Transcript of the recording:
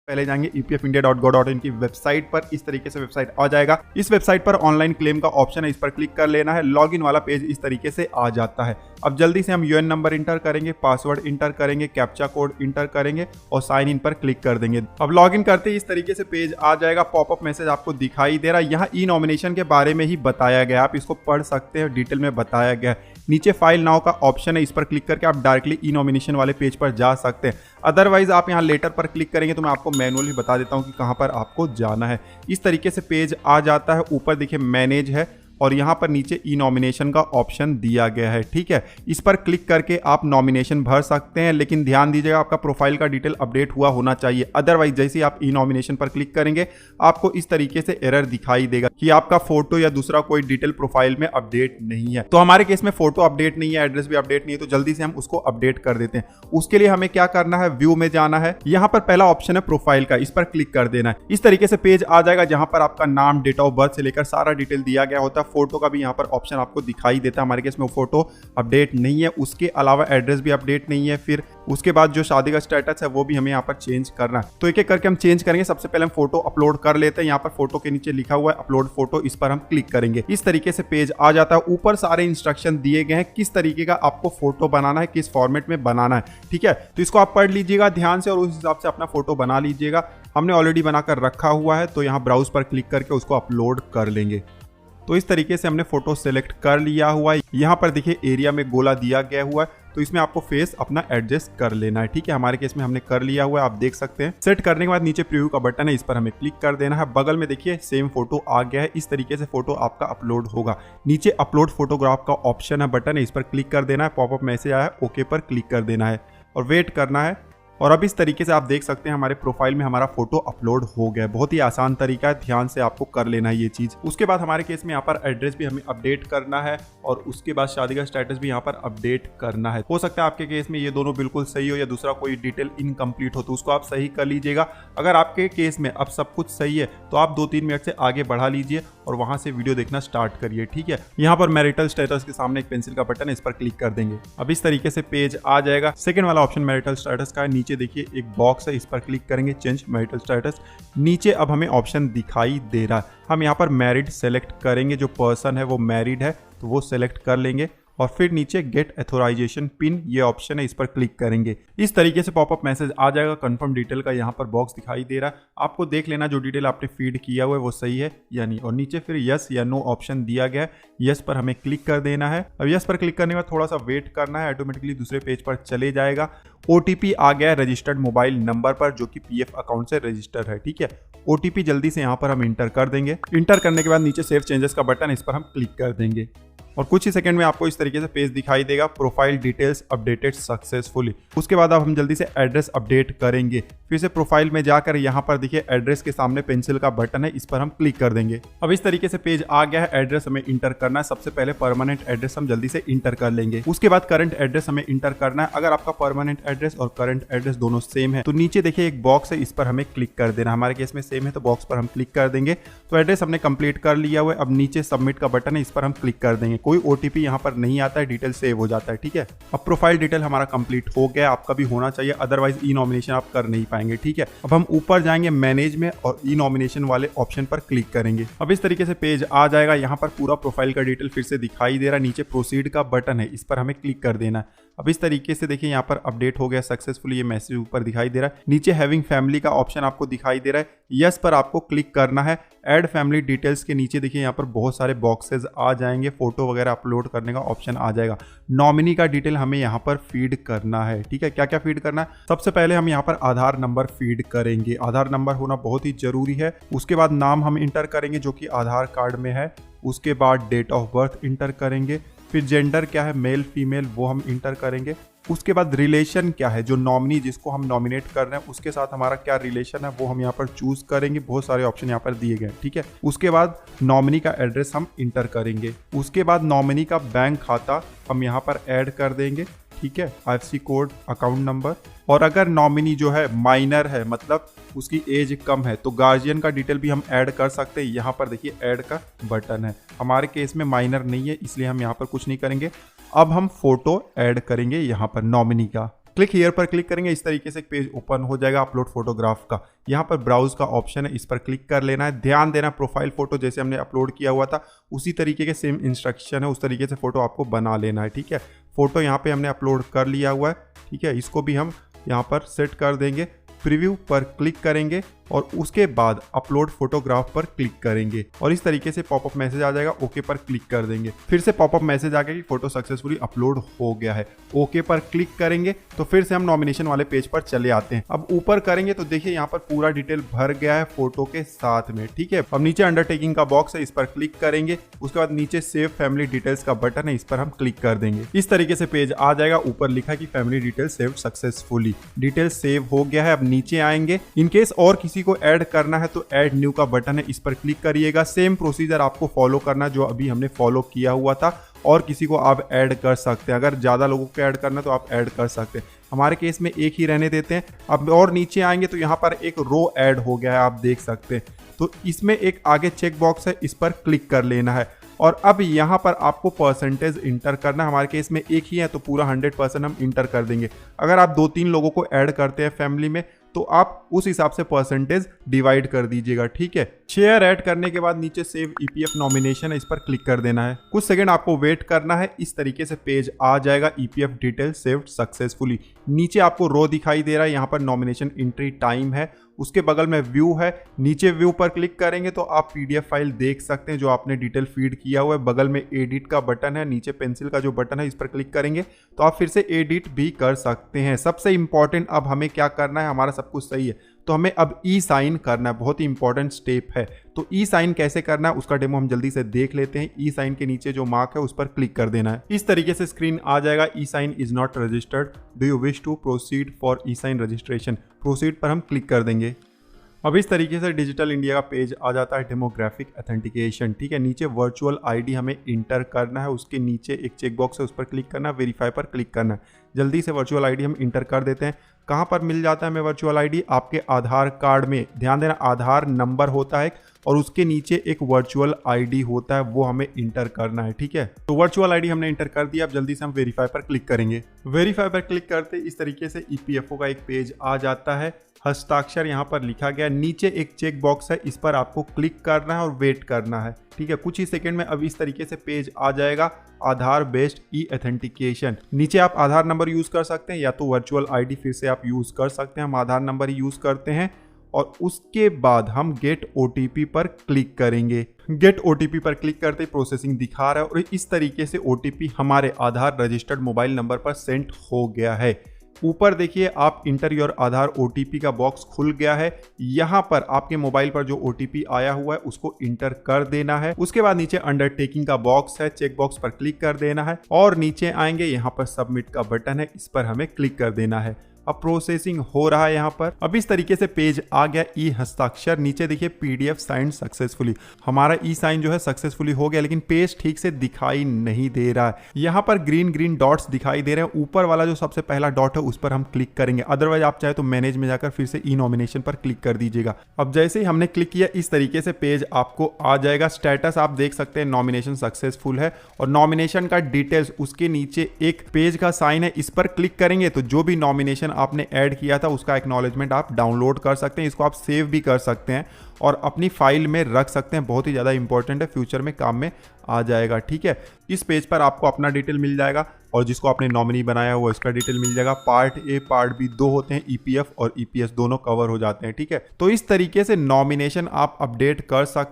पहले जाएंगे epfindia.gov.in की वेबसाइट पर। इस तरीके से वेबसाइट आ जाएगा। इस वेबसाइट पर ऑनलाइन क्लेम का ऑप्शन है, इस पर क्लिक कर लेना है। लॉगिन वाला पेज इस तरीके से आ जाता है। अब जल्दी से हम यूएन नंबर इंटर करेंगे, पासवर्ड इंटर करेंगे, कैप्चा कोड इंटर करेंगे और साइन इन पर क्लिक कर देंगे। अब लॉगिन करते ही इस तरीके से पेज आ जाएगा। पॉपअप मैसेज आपको दिखाई दे रहा है। यहाँ ई नॉमिनेशन के बारे में ही बताया गया, आप इसको पढ़ सकते हैं, डिटेल में बताया गया है। नीचे फाइल नाउ का ऑप्शन है, इस पर क्लिक करके आप डायरेक्टली ई नॉमिनेशन वाले पेज पर जा सकते हैं। अदरवाइज आप यहाँ लेटर पर क्लिक करेंगे तो मैं आपको मैनुअली बता देता हूँ कि कहाँ पर आपको जाना है। इस तरीके से पेज आ जाता है। ऊपर देखिए मैनेज है और यहाँ पर नीचे ई नॉमिनेशन का ऑप्शन दिया गया है। ठीक है, इस पर क्लिक करके आप नॉमिनेशन भर सकते हैं, लेकिन ध्यान दीजिएगा आपका प्रोफाइल का डिटेल अपडेट हुआ होना चाहिए। अदरवाइज जैसे ही आप ई नॉमिनेशन पर क्लिक करेंगे आपको इस तरीके से एरर दिखाई देगा कि आपका फोटो या दूसरा कोई डिटेल प्रोफाइल में अपडेट नहीं है। तो हमारे केस में फोटो अपडेट नहीं है, एड्रेस भी अपडेट नहीं है, तो जल्दी से हम उसको अपडेट कर देते हैं। उसके लिए हमें क्या करना है, व्यू में जाना है। यहाँ पर पहला ऑप्शन है प्रोफाइल का, इस पर क्लिक कर देना है। इस तरीके से पेज आ जाएगा जहां पर आपका नाम, डेट ऑफ बर्थ से लेकर सारा डिटेल दिया गया होता है। फोटो का भी यहाँ पर ऑप्शन आपको दिखाई देता है। हमारे केस में फोटो अपडेट नहीं है, उसके अलावा एड्रेस भी अपडेट नहीं है। फिर उसके बाद जो शादी का स्टेटस है वो भी हमें यहाँ पर चेंज करना है। तो एक एक करके हम चेंज करेंगे। सबसे पहले हम फोटो अपलोड कर लेते हैं। यहाँ पर फोटो के नीचे लिखा हुआ है अपलोड फोटो, इस पर हम क्लिक करेंगे। इस तरीके से पेज आ जाता है। ऊपर सारे इंस्ट्रक्शन दिए गए हैं किस तरीके का आपको फोटो बनाना है, किस फॉर्मेट में बनाना है। ठीक है, तो इसको आप पढ़ लीजिएगा ध्यान से और उस हिसाब से अपना फोटो बना लीजिएगा। हमने ऑलरेडी बनाकर रखा हुआ है, तो यहाँ ब्राउज पर क्लिक करके उसको अपलोड कर लेंगे। तो इस तरीके से हमने फोटो सेलेक्ट कर लिया हुआ है। यहाँ पर देखिए एरिया में गोला दिया गया हुआ है, तो इसमें आपको फेस अपना एडजस्ट कर लेना है। ठीक है, हमारे केस में हमने कर लिया हुआ है, आप देख सकते हैं। सेट करने के बाद नीचे प्रीव्यू का बटन है, इस पर हमें क्लिक कर देना है। बगल में देखिए सेम फोटो आ गया है। इस तरीके से फोटो आपका अपलोड होगा। नीचे अपलोड फोटोग्राफ का ऑप्शन है, बटन है, इस पर क्लिक कर देना है। पॉपअप मैसेज आया है, ओके पर क्लिक कर देना है और वेट करना है। और अब इस तरीके से आप देख सकते हैं हमारे प्रोफाइल में हमारा फोटो अपलोड हो गया। बहुत ही आसान तरीका है, ध्यान से आपको कर लेना है ये चीज। उसके बाद हमारे केस में यहाँ पर एड्रेस भी हमें अपडेट करना है और उसके बाद शादी का स्टेटस भी यहाँ पर अपडेट करना है। हो सकता है आपके केस में ये दोनों बिल्कुल सही हो या दूसरा कोई डिटेल इनकम्प्लीट हो, तो उसको आप सही कर लीजिएगा। अगर आपके केस में अब सब कुछ सही है तो आप 2-3 मिनट से आगे बढ़ा लीजिए और वहां से वीडियो देखना स्टार्ट करिए। ठीक है, यहाँ पर मैरिटल स्टेटस के सामने एक पेंसिल का बटन है, इस पर क्लिक कर देंगे। अब इस तरीके से पेज आ जाएगा। सेकंड वाला ऑप्शन मैरिटल स्टेटस का है। नीचे देखिए एक बॉक्स है, इस पर क्लिक करेंगे, चेंज मैरिटल स्टेटस। नीचे अब हमें ऑप्शन दिखाई दे रहा है। हम यहाँ पर मैरिड सेलेक्ट करेंगे, जो पर्सन है वो मैरिड है तो वो सेलेक्ट कर लेंगे और फिर नीचे गेट एथोराइजेशन पिन ये ऑप्शन है, इस पर क्लिक करेंगे। इस तरीके से पॉपअप मैसेज आ जाएगा। कंफर्म डिटेल का यहाँ पर बॉक्स दिखाई दे रहा है, आपको देख लेना जो डिटेल आपने फीड किया हुआ है वो सही है या नहीं। और नीचे फिर यस या नो ऑप्शन दिया गया है, यस पर हमें क्लिक कर देना है। अब यस पर क्लिक करने के बाद थोड़ा सा वेट करना है, ऑटोमेटिकली दूसरे पेज पर चले जाएगा। ओटीपी आ गया है रजिस्टर्ड मोबाइल नंबर पर, जो कि पीएफ अकाउंट से रजिस्टर है। ठीक है, ओटीपी जल्दी से यहाँ पर हम इंटर कर देंगे। इंटर करने के बाद नीचे सेव चेंजेस का बटन, इस पर हम क्लिक कर देंगे और कुछ ही सेकंड में आपको इस तरीके से पेज दिखाई देगा, प्रोफाइल डिटेल्स अपडेटेड सक्सेसफुली। उसके बाद अब हम जल्दी से एड्रेस अपडेट करेंगे। फिर से प्रोफाइल में जाकर यहाँ पर देखिए एड्रेस के सामने पेंसिल का बटन है, इस पर हम क्लिक कर देंगे। अब इस तरीके से पेज आ गया है। एड्रेस हमें इंटर करना है। सबसे पहले परमानेंट एड्रेस हम जल्दी से इंटर कर लेंगे। उसके बाद करंट एड्रेस हमें इंटर करना है। अगर आपका परमानेंट एड्रेस और करंट एड्रेस दोनों सेम है तो नीचे देखिए एक बॉक्स है, इस पर हमें क्लिक कर देना। हमारे केस में सेम है तो बॉक्स पर हम क्लिक कर देंगे। तो एड्रेस हमने कंप्लीट कर लिया हुआ है। अब नीचे सबमिट का बटन है, इस पर हम क्लिक कर देंगे। कोई ओटीपी यहाँ पर नहीं आता है, डिटेल सेव हो जाता है। ठीक है, अब प्रोफाइल डिटेल हमारा कंप्लीट हो गया। आपका भी होना चाहिए, अदरवाइज ई नॉमिनेशन आप कर नहीं पाएंगे। ठीक है, अब हम ऊपर जाएंगे मैनेज में और ई नॉमिनेशन वाले ऑप्शन पर क्लिक करेंगे। अब इस तरीके से पेज आ जाएगा। यहाँ पर पूरा प्रोफाइल का डिटेल फिर से दिखाई दे रहा है। नीचे प्रोसीड का बटन है, इस पर हमें क्लिक कर देना है। अब इस तरीके से देखिए यहाँ पर अपडेट हो गया सक्सेसफुली, ये मैसेज ऊपर दिखाई दे रहा है। नीचे हैविंग फैमिली का ऑप्शन आपको दिखाई दे रहा है, यस पर आपको क्लिक करना है। ऐड फैमिली डिटेल्स के नीचे देखिए यहाँ पर बहुत सारे बॉक्सेस आ जाएंगे, फोटो वगैरह अपलोड करने का ऑप्शन आ जाएगा। नॉमिनी का डिटेल हमें यहाँ पर फीड करना है। ठीक है, क्या क्या फीड करना है, सबसे पहले हम यहाँ पर आधार नंबर फीड करेंगे। आधार नंबर होना बहुत ही जरूरी है। उसके बाद नाम हम इंटर करेंगे जो कि आधार कार्ड में है। उसके बाद डेट ऑफ बर्थ इंटर करेंगे। फिर जेंडर क्या है, मेल फीमेल, वो हम इंटर करेंगे। उसके बाद रिलेशन क्या है, जो नॉमिनी जिसको हम नॉमिनेट कर रहे हैं उसके साथ हमारा क्या रिलेशन है वो हम यहाँ पर चूज करेंगे। बहुत सारे ऑप्शन यहाँ पर दिए गए। ठीक है, उसके बाद नॉमिनी का एड्रेस हम इंटर करेंगे। उसके बाद नॉमिनी का बैंक खाता हम यहाँ पर ऐड कर देंगे। ठीक है, आईएफएससी कोड, अकाउंट नंबर। और अगर नॉमिनी जो है माइनर है, मतलब उसकी एज कम है, तो गार्जियन का डिटेल भी हम ऐड कर सकते हैं। यहाँ पर देखिए ऐड का बटन है। हमारे केस में माइनर नहीं है इसलिए हम यहाँ पर कुछ नहीं करेंगे। अब हम फोटो ऐड करेंगे यहाँ पर नॉमिनी का। क्लिक हियर पर क्लिक करेंगे, इस तरीके से एक पेज ओपन हो जाएगा अपलोड फोटोग्राफ का। यहाँ पर ब्राउज का ऑप्शन है, इस पर क्लिक कर लेना है। ध्यान देना प्रोफाइल फोटो जैसे हमने अपलोड किया हुआ था उसी तरीके के सेम इंस्ट्रक्शन है, उस तरीके से फोटो आपको बना लेना है। ठीक है, फोटो यहाँ पे हमने अपलोड कर लिया हुआ है। ठीक है, इसको भी हम यहाँ पर सेट कर देंगे। प्रीव्यू पर क्लिक करेंगे और उसके बाद अपलोड फोटोग्राफ पर क्लिक करेंगे और इस तरीके से पॉपअप मैसेज आ जाएगा। ओके पर क्लिक कर देंगे, फिर से पॉपअप मैसेज आ गया कि फोटो सक्सेसफुली अपलोड हो गया है। ओके पर क्लिक करेंगे तो फिर से हम नॉमिनेशन वाले पेज पर चले आते हैं। अब ऊपर करेंगे तो देखिए यहाँ पर पूरा डिटेल भर गया है फोटो के साथ में। ठीक है, अब नीचे अंडरटेकिंग का बॉक्स है, इस पर क्लिक करेंगे। उसके बाद नीचे सेव फैमिली डिटेल्स का बटन है, इस पर हम क्लिक कर देंगे। इस तरीके से पेज आ जाएगा। ऊपर लिखा है कि family detail save successfully, detail save हो गया है। अब नीचे आएंगे, इनकेस और किसी को ऐड करना है तो ऐड न्यू का बटन है, इस पर क्लिक करिएगा। सेम प्रोसीजर आपको फॉलो करना जो अभी हमने फॉलो किया हुआ था, और किसी को आप ऐड कर सकते हैं। अगर ज़्यादा लोगों को ऐड करना है तो आप ऐड कर सकते हैं। हमारे केस में एक ही रहने देते हैं। अब और नीचे आएंगे तो यहाँ पर एक रो ऐड हो गया है, आप देख सकते हैं। तो इसमें एक आगे चेक बॉक्स है, इस पर क्लिक कर लेना है और अब यहाँ पर आपको परसेंटेज इंटर करना है। हमारे केस में एक ही है तो पूरा 100% हम इंटर कर देंगे। अगर आप 2-3 लोगों को ऐड करते हैं फैमिली में तो आप उस हिसाब से परसेंटेज डिवाइड कर दीजिएगा। ठीक है, शेयर ऐड करने के बाद नीचे सेव ईपीएफ नॉमिनेशन है, इस पर क्लिक कर देना है। कुछ सेकंड आपको वेट करना है। इस तरीके से पेज आ जाएगा, ईपीएफ डिटेल सेव्ड सक्सेसफुली। नीचे आपको रो दिखाई दे रहा है, यहाँ पर नॉमिनेशन एंट्री टाइम है, उसके बगल में व्यू है। नीचे व्यू पर क्लिक करेंगे तो आप पीडीएफ फाइल देख सकते हैं जो आपने डिटेल फीड किया हुआ है। बगल में एडिट का बटन है, नीचे पेंसिल का जो बटन है इस पर क्लिक करेंगे तो आप फिर से एडिट भी कर सकते हैं। सबसे इंपॉर्टेंट अब हमें क्या करना है, हमारा सब कुछ सही है तो हमें अब ई साइन करना है, बहुत ही इंपॉर्टेंट स्टेप है। तो ई साइन कैसे करना है उसका डेमो हम जल्दी से देख लेते हैं। ई साइन के नीचे जो मार्क है उस पर क्लिक कर देना है। इस तरीके से स्क्रीन आ जाएगा, e sign is not registered, do you wish to proceed for e sign registration. Proceed पर हम क्लिक कर देंगे। अब इस तरीके से डिजिटल इंडिया का पेज आ जाता है, डेमोग्राफिक ऑथेंटिकेशन। ठीक है, नीचे वर्चुअल आईडी हमें इंटर करना है, उसके नीचे एक चेक बॉक्स है उस पर क्लिक करना है, वेरीफाई पर क्लिक करना है। जल्दी से वर्चुअल आईडी हम इंटर कर देते हैं। कहाँ पर मिल जाता है हमें वर्चुअल आईडी, आपके आधार कार्ड में। ध्यान देना आधार नंबर होता है और उसके नीचे एक वर्चुअल आईडी होता है, वो हमें इंटर करना है। ठीक है, तो वर्चुअल आईडी हमने इंटर कर दिया। अब जल्दी से हम वेरीफाई पर क्लिक करेंगे। वेरीफाई पर क्लिक करते इस तरीके से ईपीएफओ का एक पेज आ जाता है। हस्ताक्षर यहाँ पर लिखा गया, नीचे एक चेक बॉक्स है, इस पर आपको क्लिक करना है और वेट करना है। ठीक है, कुछ ही सेकंड में अब इस तरीके से पेज आ जाएगा, आधार बेस्ड ई ऑथेंटिकेशन। नीचे आप आधार नंबर यूज कर सकते हैं या तो वर्चुअल आईडी फिर से आप यूज कर सकते हैं। हम आधार नंबर ही यूज करते हैं और उसके बाद हम गेट ओटीपी पर क्लिक करेंगे। गेट ओटीपी पर क्लिक करते ही प्रोसेसिंग दिखा रहा है और इस तरीके से ओटीपी हमारे आधार रजिस्टर्ड मोबाइल नंबर पर सेंड हो गया है। ऊपर देखिए आप इंटर योर आधार ओटीपी का बॉक्स खुल गया है। यहाँ पर आपके मोबाइल पर जो ओटीपी आया हुआ है उसको इंटर कर देना है। उसके बाद नीचे अंडरटेकिंग का बॉक्स है, चेक बॉक्स पर क्लिक कर देना है और नीचे आएंगे, यहाँ पर सबमिट का बटन है, इस पर हमें क्लिक कर देना है। अब प्रोसेसिंग हो रहा है यहाँ पर। अब इस तरीके से पेज आ गया, ई हस्ताक्षर। नीचे देखिए पीडीएफ साइन सक्सेसफुली, हमारा ई साइन जो है सक्सेसफुली हो गया, लेकिन पेज ठीक से दिखाई नहीं दे रहा है। यहाँ पर ग्रीन ग्रीन डॉट्स दिखाई दे रहे हैं। ऊपर वाला जो सबसे पहला डॉट है उस पर हम क्लिक करेंगे, अदरवाइज आप चाहे तो मैनेज में जाकर फिर से ई नॉमिनेशन पर क्लिक कर दीजिएगा। अब जैसे ही हमने क्लिक किया इस तरीके से पेज आपको आ जाएगा। स्टेटस आप देख सकते हैं नॉमिनेशन सक्सेसफुल है और नॉमिनेशन का डिटेल्स उसके नीचे एक पेज का साइन है, इस पर क्लिक करेंगे तो जो भी नॉमिनेशन आपने ऐड किया था उसका एक्नॉलेजमेंट आप डाउनलोड कर सकते हैं। इसको आप सेव भी कर सकते हैं और अपनी फाइल में रख सकते हैं। बहुत ही ज़्यादा इंपॉर्टेंट है, फ्यूचर में काम में आ जाएगा। ठीक है, इस पेज पर आपको अपना डिटेल मिल जाएगा और जिसको आपने नॉमिनी बनाया हुआ इसका डिटेल मिल जाएगा। पार्ट ए पार्ट बी 2 होते हैं, ईपीएफ और ईपीएस दोनों कवर हो जाते हैं। ठीक है, तो इस तरीके से नॉमिनेशन आप अपडेट कर सकते